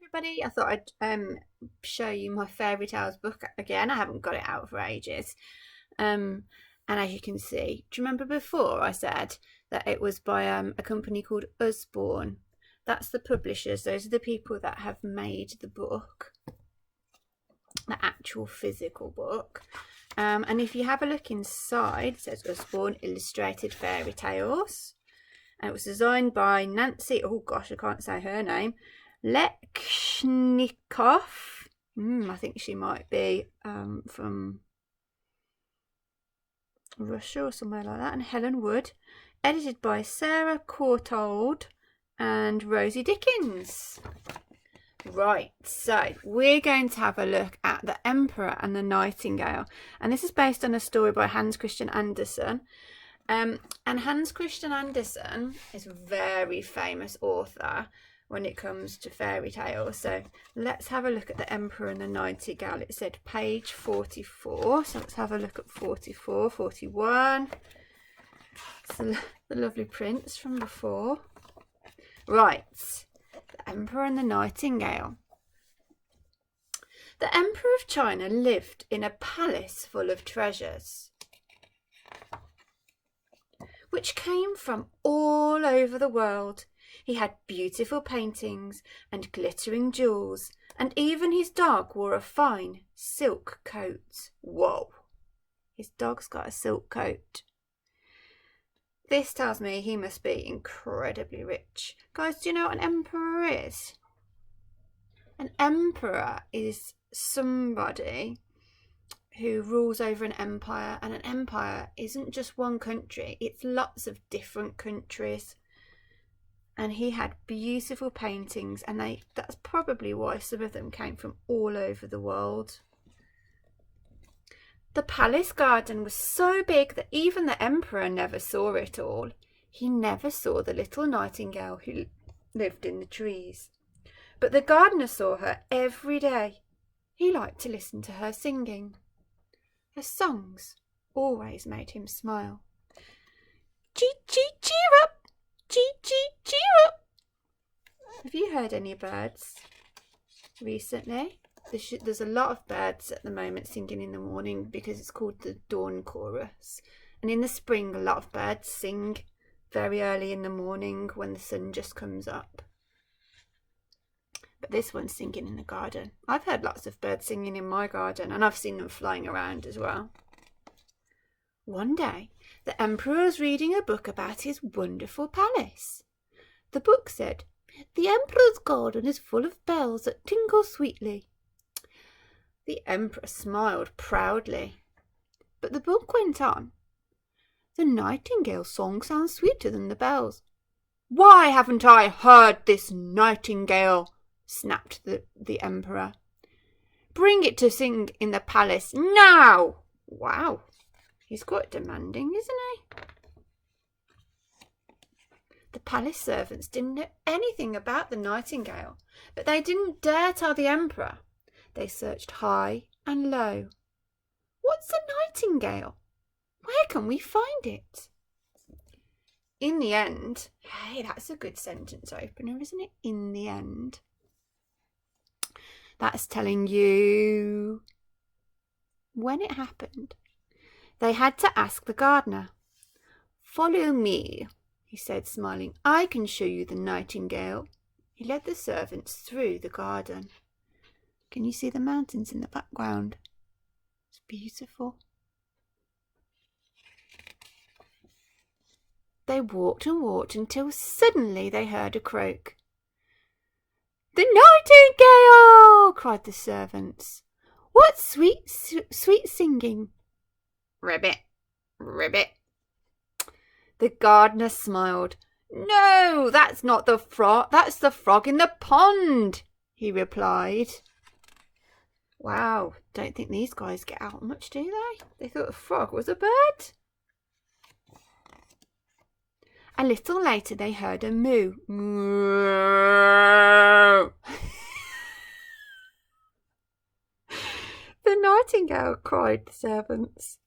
everybody. I thought I'd show you my fairy tales book again. I haven't got it out for ages. And as you can see, do you remember before I said that it was by a company called Usbourne? That's the publishers. Those are the people that have made the book, the actual physical book. And if you have a look inside, it says Usbourne Illustrated Fairy Tales. And it was designed by Nancy, oh gosh, I can't say her name, Leschnikoff. I think she might be from Russia or somewhere like that. And Helen Wood. Edited by Sarah Courtauld and Rosie Dickins. Right, so we're going to have a look at The Emperor and the Nightingale. And this is based on a story by Hans Christian Andersen. And Hans Christian Andersen is a very famous author when it comes to fairy tales. So let's have a look at The Emperor and the Nightingale. It said page 44. So let's have a look at 44, 41. It's the lovely prince from before. Right, The Emperor and the Nightingale. The Emperor of China lived in a palace full of treasures, which came from all over the world. He had beautiful paintings and glittering jewels, and even his dog wore a fine silk coat. Whoa, his dog's got a silk coat. This tells me he must be incredibly rich. Guys, do you know what an emperor is? An emperor is somebody who rules over an empire, and an empire isn't just one country, it's lots of different countries. And he had beautiful paintings, and that's probably why some of them came from all over the world. The palace garden was so big that even the emperor never saw it all. He never saw the little nightingale who lived in the trees. But the gardener saw her every day. He liked to listen to her singing. Her songs always made him smile. Chee chee cheer up! Chee chee cheer up! Have you heard any birds recently? There's a lot of birds at the moment singing in the morning because it's called the dawn chorus. And in the spring, a lot of birds sing very early in the morning when the sun just comes up. But this one's singing in the garden. I've heard lots of birds singing in my garden, and I've seen them flying around as well. One day, the emperor was reading a book about his wonderful palace. The book said, "The emperor's garden is full of bells that tinkle sweetly." The emperor smiled proudly. But the book went on. "The nightingale's song sounds sweeter than the bells." "Why haven't I heard this nightingale?" snapped the emperor. "Bring it to sing in the palace now!" Wow, he's quite demanding, isn't he? The palace servants didn't know anything about the nightingale, but they didn't dare tell the emperor. They searched high and low. "What's a nightingale? Where can we find it?" In the end, hey, that's a good sentence opener, isn't it? In the end. That's telling you when it happened. They had to ask the gardener. "Follow me," he said, smiling. "I can show you the nightingale." He led the servants through the garden. Can you see the mountains in the background? It's beautiful. They walked and walked until suddenly they heard a croak. "The nightingale!" cried the servants. "What sweet singing!" "Ribbit, ribbit." The gardener smiled. "No, that's not the frog. That's the frog in the pond," he replied. Wow, don't think these guys get out much, do they? They thought a frog was a bird. A little later they heard a moo. Moo. "The nightingale!" cried the servants.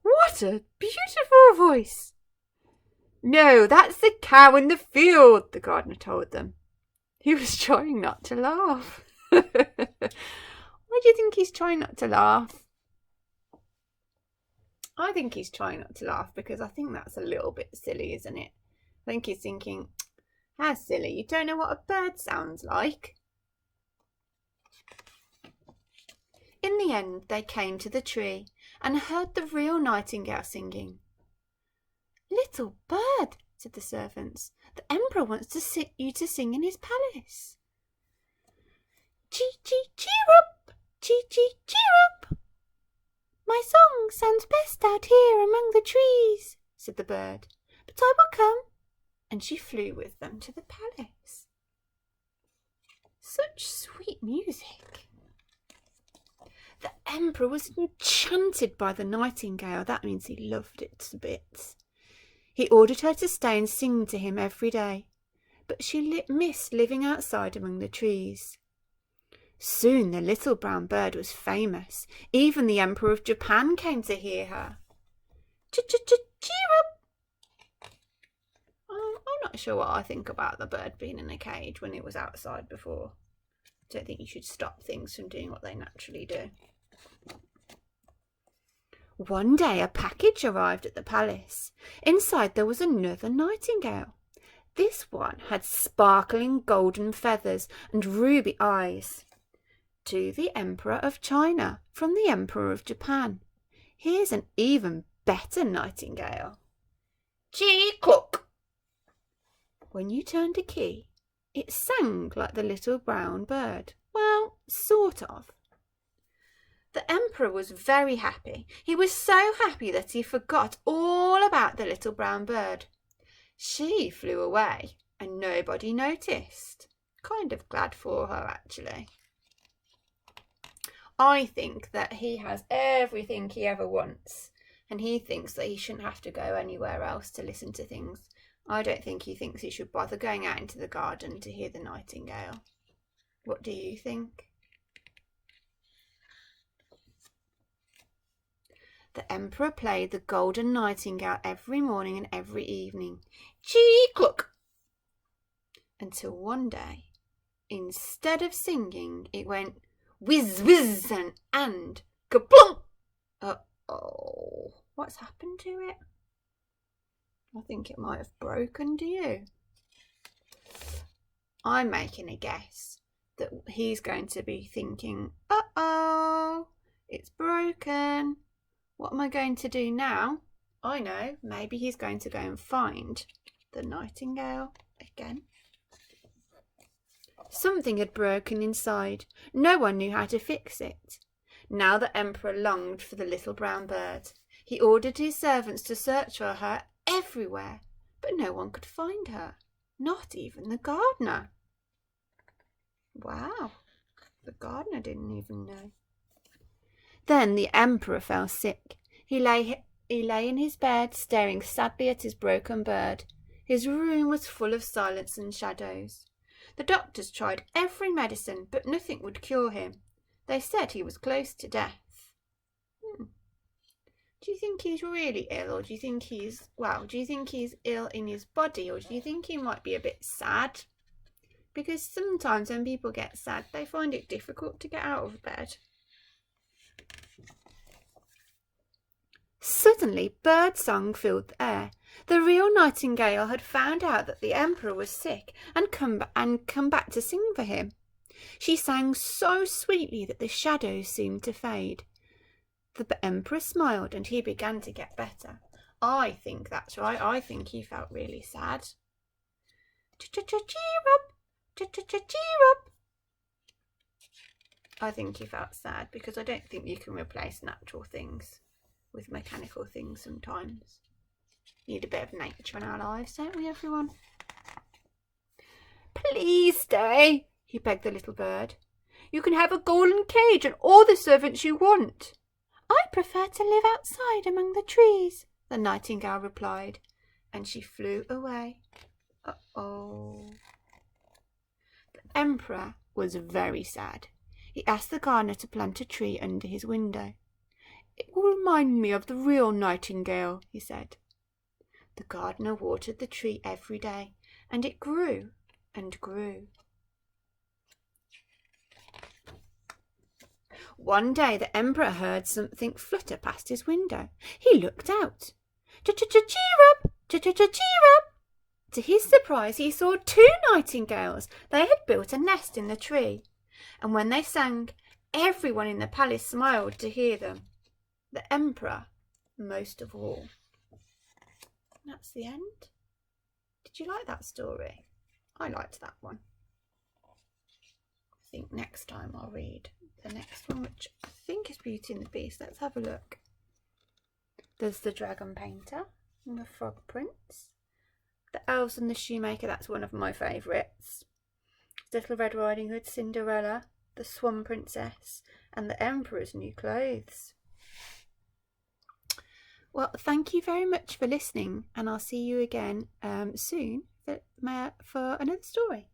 "What a beautiful voice!" "No, that's the cow in the field," the gardener told them. He was trying not to laugh. Why do you think he's trying not to laugh? I think he's trying not to laugh because I think that's a little bit silly, isn't it? I think he's thinking, how silly, you don't know what a bird sounds like. In the end, they came to the tree and heard the real nightingale singing. "Little bird," said the servants, "the emperor wants you to sing in his palace." "Chee chee cheer up, chee chee cheer up. My song sounds best out here among the trees," said the bird, "but I will come." And she flew with them to the palace. Such sweet music. The emperor was enchanted by the nightingale. That means he loved it to bits. He ordered her to stay and sing to him every day, but she missed living outside among the trees. Soon the little brown bird was famous. Even the Emperor of Japan came to hear her. Cheer up! I'm not sure what I think about the bird being in a cage when it was outside before. I don't think you should stop things from doing what they naturally do. One day a package arrived at the palace. Inside there was another nightingale. This one had sparkling golden feathers and ruby eyes. To the Emperor of China from the Emperor of Japan. Here's an even better nightingale. Chee cluck. When you turned a key, it sang like the little brown bird. Well, sort of. The emperor was very happy. He was so happy that he forgot all about the little brown bird. She flew away and nobody noticed. Kind of glad for her, actually. I think that he has everything he ever wants and he thinks that he shouldn't have to go anywhere else to listen to things. I don't think he thinks he should bother going out into the garden to hear the nightingale. What do you think? The emperor played the golden nightingale every morning and every evening. Chee cluck! Until one day, instead of singing, it went whiz whiz and kaplunk! Uh-oh, what's happened to it? I think it might have broken, do you? I'm making a guess that he's going to be thinking, uh-oh, it's broken. What am I going to do now? I know, maybe he's going to go and find the nightingale again. Something had broken inside. No one knew how to fix it. Now the emperor longed for the little brown bird. He ordered his servants to search for her everywhere, but no one could find her, not even the gardener. Wow, the gardener didn't even know. Then the emperor fell sick. He lay in his bed, staring sadly at his broken bird. His room was full of silence and shadows. The doctors tried every medicine, but nothing would cure him. They said he was close to death. Do you think he's really ill, or do you think he's ill in his body, or do you think he might be a bit sad? Because sometimes when people get sad, they find it difficult to get out of bed. Suddenly, birdsong filled the air. The real nightingale had found out that the emperor was sick and come back to sing for him. She sang so sweetly that the shadows seemed to fade. The emperor smiled and he began to get better. I think that's right. I think he felt really sad. Cheer up, cheer up. I think he felt sad because I don't think you can replace natural things with mechanical things sometimes. Need a bit of nature in our lives, don't we, everyone? Please stay, he begged the little bird. You can have a golden cage and all the servants you want. I prefer to live outside among the trees, the nightingale replied, and she flew away. Uh-oh. The emperor was very sad. He asked the gardener to plant a tree under his window. It will remind me of the real nightingale, he said. The gardener watered the tree every day, and it grew and grew. One day the Emperor heard something flutter past his window. He looked out. Cheer up! Cheer up! To his surprise, he saw 2 nightingales. They had built a nest in the tree, and when they sang, everyone in the palace smiled to hear them. The Emperor most of all. That's the end. Did you like that story? I liked that one. I think next time I'll read the next one, which I think is Beauty and the Beast. Let's have a look. There's the Dragon Painter and the Frog Prince. The Elves and the Shoemaker, that's one of my favourites. Little Red Riding Hood, Cinderella, the Swan Princess, and the Emperor's New Clothes. Well, thank you very much for listening, and I'll see you again soon for another story.